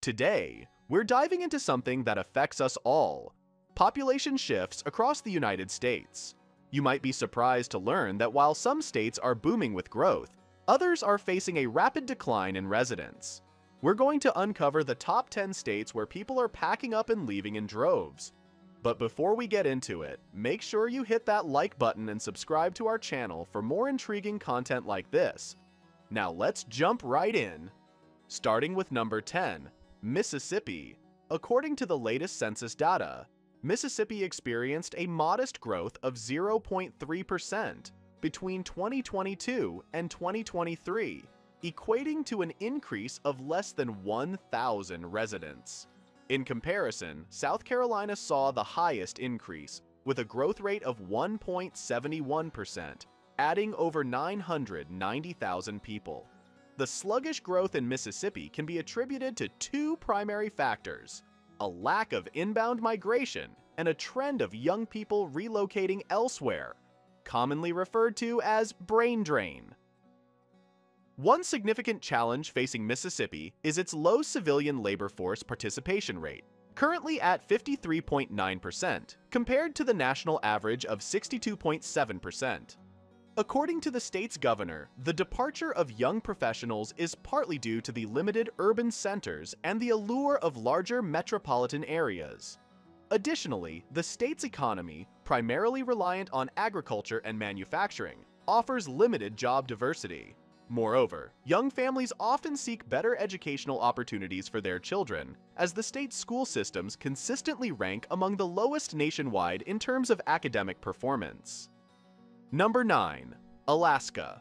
Today, we're diving into something that affects us all: population shifts across the United States. You might be surprised to learn that while some states are booming with growth, others are facing a rapid decline in residents. We're going to uncover the top 10 states where people are packing up and leaving in droves. But before we get into it, make sure you hit that like button and subscribe to our channel for more intriguing content like this. Now let's jump right in. Starting with number 10, Mississippi. According to the latest census data, Mississippi experienced a modest growth of 0.3% between 2022 and 2023, equating to an increase of less than 1,000 residents. In comparison, South Carolina saw the highest increase, with a growth rate of 1.71%, adding over 990,000 people. The sluggish growth in Mississippi can be attributed to two primary factors: a lack of inbound migration and a trend of young people relocating elsewhere, commonly referred to as brain drain. One significant challenge facing Mississippi is its low civilian labor force participation rate, currently at 53.9%, compared to the national average of 62.7%. According to the state's governor, the departure of young professionals is partly due to the limited urban centers and the allure of larger metropolitan areas. Additionally, the state's economy, primarily reliant on agriculture and manufacturing, offers limited job diversity. Moreover, young families often seek better educational opportunities for their children, as the state's school systems consistently rank among the lowest nationwide in terms of academic performance. Number 9. Alaska.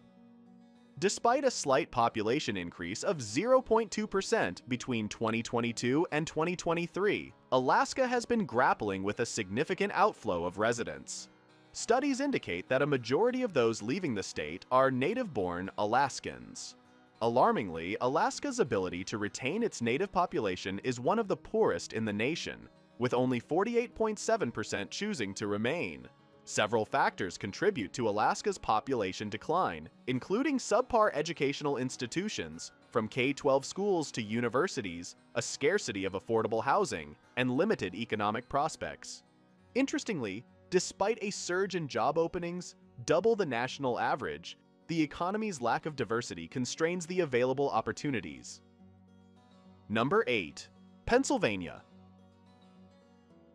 Despite a slight population increase of 0.2% between 2022 and 2023, Alaska has been grappling with a significant outflow of residents. Studies indicate that a majority of those leaving the state are native-born Alaskans. Alarmingly, Alaska's ability to retain its native population is one of the poorest in the nation, with only 48.7% choosing to remain. Several factors contribute to Alaska's population decline, including subpar educational institutions, from K-12 schools to universities, a scarcity of affordable housing, and limited economic prospects. Interestingly, despite a surge in job openings, double the national average, the economy's lack of diversity constrains the available opportunities. Number 8. Pennsylvania.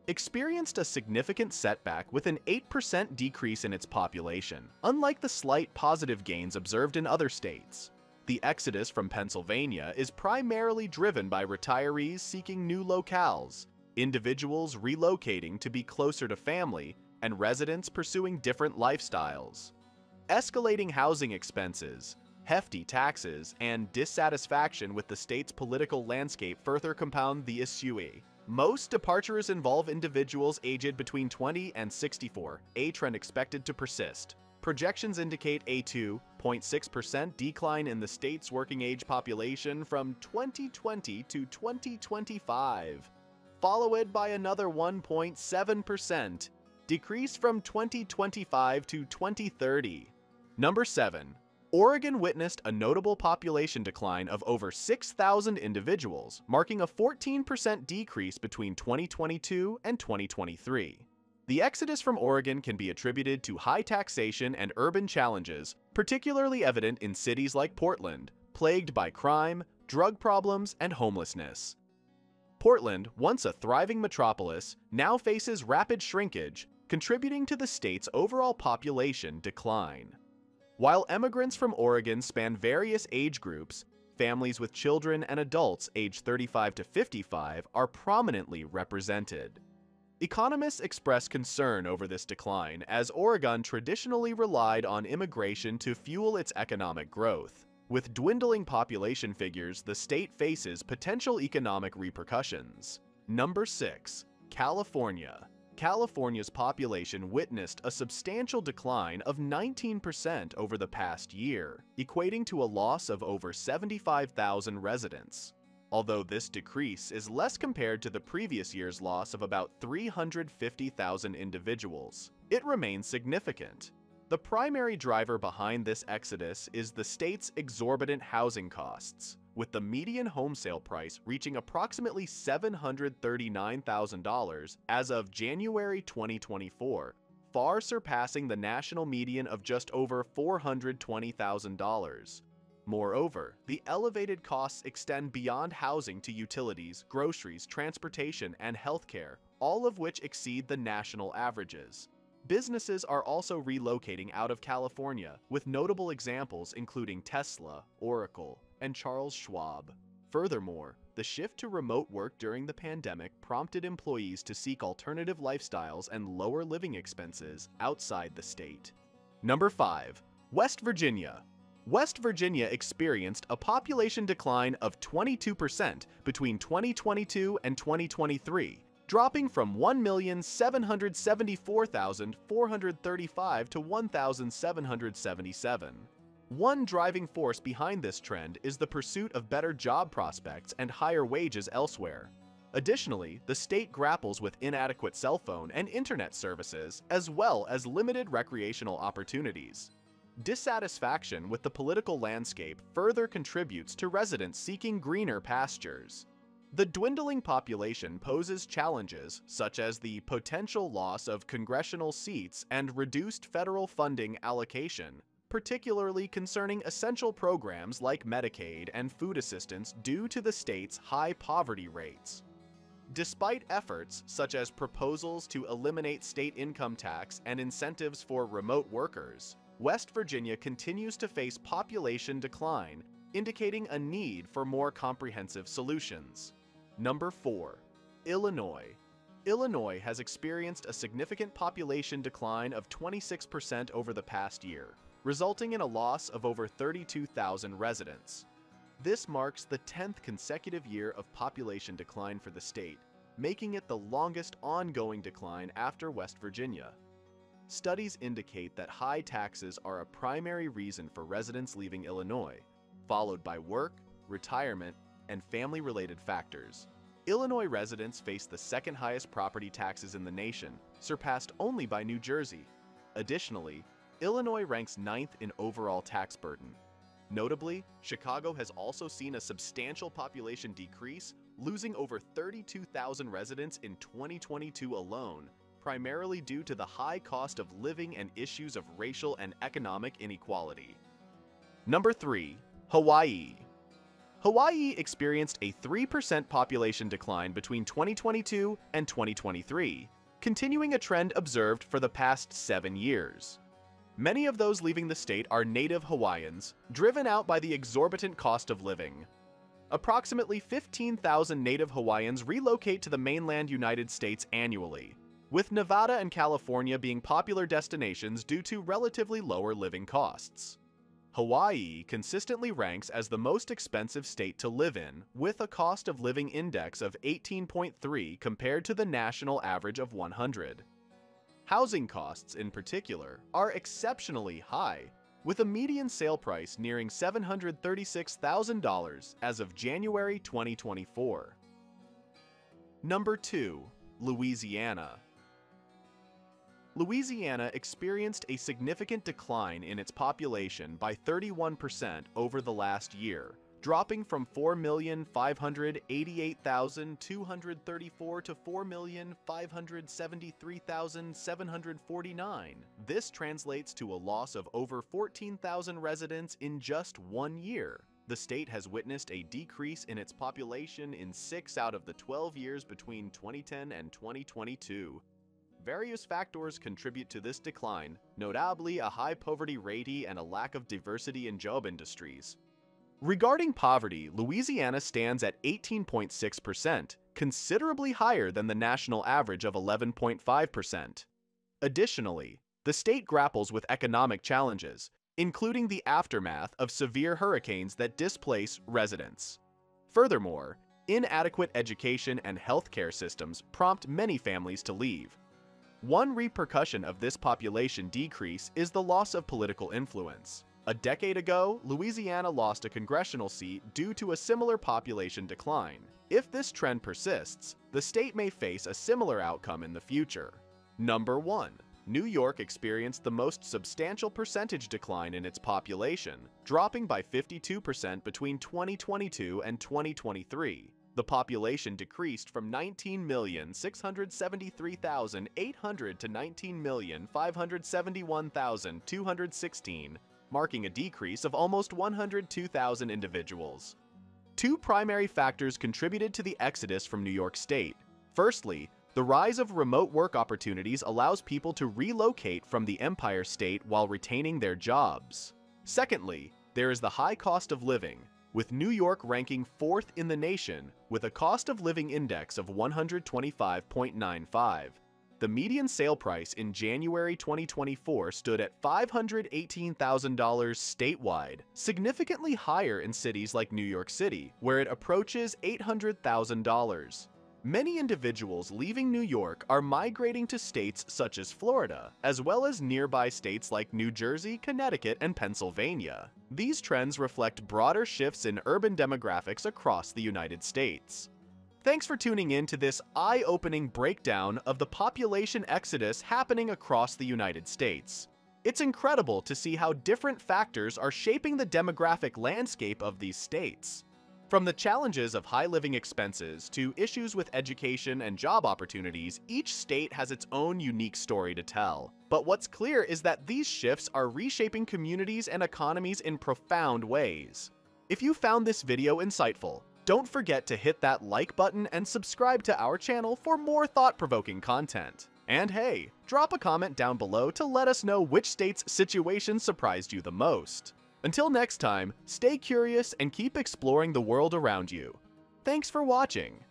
Experienced a significant setback with an 8% decrease in its population, unlike the slight positive gains observed in other states. The exodus from Pennsylvania is primarily driven by retirees seeking new locales, individuals relocating to be closer to family, and residents pursuing different lifestyles. Escalating housing expenses, hefty taxes, and dissatisfaction with the state's political landscape further compound the issue. Most departures involve individuals aged between 20 and 64, a trend expected to persist. Projections indicate a 2.6% decline in the state's working age population from 2020 to 2025, followed by another 1.7% decrease from 2025 to 2030. Number 7. Oregon witnessed a notable population decline of over 6,000 individuals, marking a 14% decrease between 2022 and 2023. The exodus from Oregon can be attributed to high taxation and urban challenges, particularly evident in cities like Portland, plagued by crime, drug problems, and homelessness. Portland, once a thriving metropolis, now faces rapid shrinkage, contributing to the state's overall population decline. While immigrants from Oregon span various age groups, families with children and adults aged 35 to 55 are prominently represented. Economists express concern over this decline, as Oregon traditionally relied on immigration to fuel its economic growth. With dwindling population figures, the state faces potential economic repercussions. Number 6. California. California's population witnessed a substantial decline of 19% over the past year, equating to a loss of over 75,000 residents. Although this decrease is less compared to the previous year's loss of about 350,000 individuals, it remains significant. The primary driver behind this exodus is the state's exorbitant housing costs. with the median home sale price reaching approximately $739,000 as of January 2024, far surpassing the national median of just over $420,000. Moreover, the elevated costs extend beyond housing to utilities, groceries, transportation, and healthcare, all of which exceed the national averages. Businesses are also relocating out of California, with notable examples including Tesla, Oracle, and Charles Schwab. Furthermore, the shift to remote work during the pandemic prompted employees to seek alternative lifestyles and lower living expenses outside the state. Number 5. West Virginia. West Virginia experienced a population decline of 22% between 2022 and 2023, dropping from 1,774,435 to 1,777. One driving force behind this trend is the pursuit of better job prospects and higher wages elsewhere. Additionally, the state grapples with inadequate cell phone and internet services, as well as limited recreational opportunities. Dissatisfaction with the political landscape further contributes to residents seeking greener pastures. The dwindling population poses challenges such as the potential loss of congressional seats and reduced federal funding allocation, particularly concerning essential programs like Medicaid and food assistance due to the state's high poverty rates. Despite efforts such as proposals to eliminate state income tax and incentives for remote workers, West Virginia continues to face population decline, indicating a need for more comprehensive solutions. Number 4. Illinois. Illinois has experienced a significant population decline of 26% over the past year, resulting in a loss of over 32,000 residents. This marks the 10th consecutive year of population decline for the state, making it the longest ongoing decline after West Virginia. Studies indicate that high taxes are a primary reason for residents leaving Illinois, followed by work, retirement, and family-related factors. Illinois residents face the second highest property taxes in the nation, surpassed only by New Jersey. Additionally, Illinois ranks 9th in overall tax burden. Notably, Chicago has also seen a substantial population decrease, losing over 32,000 residents in 2022 alone, primarily due to the high cost of living and issues of racial and economic inequality. Number 3. Hawaii. Hawaii experienced a 3% population decline between 2022 and 2023, continuing a trend observed for the past 7 years. Many of those leaving the state are native Hawaiians, driven out by the exorbitant cost of living. Approximately 15,000 native Hawaiians relocate to the mainland United States annually, with Nevada and California being popular destinations due to relatively lower living costs. Hawaii consistently ranks as the most expensive state to live in, with a cost of living index of 18.3 compared to the national average of 100. Housing costs, in particular, are exceptionally high, with a median sale price nearing $736,000 as of January 2024. Number 2. Louisiana. Louisiana experienced a significant decline in its population by 31% over the last year, dropping from 4,588,234 to 4,573,749. This translates to a loss of over 14,000 residents in just 1 year. The state has witnessed a decrease in its population in 6 out of the 12 years between 2010 and 2022. Various factors contribute to this decline, notably a high poverty rate and a lack of diversity in job industries. Regarding poverty, Louisiana stands at 18.6%, considerably higher than the national average of 11.5%. Additionally, the state grapples with economic challenges, including the aftermath of severe hurricanes that displace residents. Furthermore, inadequate education and healthcare systems prompt many families to leave. One repercussion of this population decrease is the loss of political influence. A decade ago, Louisiana lost a congressional seat due to a similar population decline. If this trend persists, the state may face a similar outcome in the future. Number 1. New York experienced the most substantial percentage decline in its population, dropping by 52% between 2022 and 2023. The population decreased from 19,673,800 to 19,571,216, marking a decrease of almost 102,000 individuals. Two primary factors contributed to the exodus from New York State. Firstly, the rise of remote work opportunities allows people to relocate from the Empire State while retaining their jobs. Secondly, there is the high cost of living, with New York ranking 4th in the nation with a cost of living index of 125.95. The median sale price in January 2024 stood at $518,000 statewide, significantly higher in cities like New York City, where it approaches $800,000. Many individuals leaving New York are migrating to states such as Florida, as well as nearby states like New Jersey, Connecticut, and Pennsylvania. These trends reflect broader shifts in urban demographics across the United States. Thanks for tuning in to this eye-opening breakdown of the population exodus happening across the United States. It's incredible to see how different factors are shaping the demographic landscape of these states. From the challenges of high living expenses to issues with education and job opportunities, each state has its own unique story to tell. But what's clear is that these shifts are reshaping communities and economies in profound ways. If you found this video insightful, don't forget to hit that like button and subscribe to our channel for more thought-provoking content. And hey, drop a comment down below to let us know which state's situation surprised you the most. Until next time, stay curious and keep exploring the world around you. Thanks for watching.